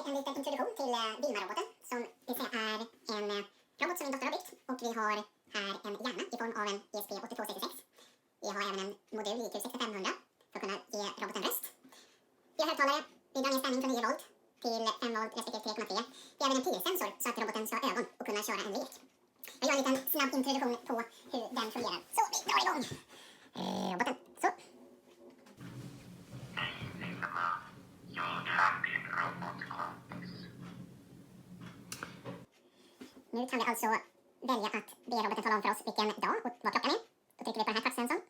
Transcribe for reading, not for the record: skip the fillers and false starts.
en liten introduktion till Vilma-roboten som vill säga är en robot som min dotter har byggt. Och vi har här en hjärna i form av en ESP8266. Vi har även en modul i Q6500 för att kunna ge roboten röst. Vi har högtalare, vi drar ner spänning från 9 volt till 5 volt respektive 3,3. Vi har även en pilsensor så att roboten ska ha ögon och kunna köra en lek. Jag gör en liten snabb introduktion på hur den fungerar. Så vi drar igång roboten. Så. Nu kan vi alltså välja att be roboten tala om för oss vilken dag och vad klockan är. Då trycker vi på den här touchsensorn.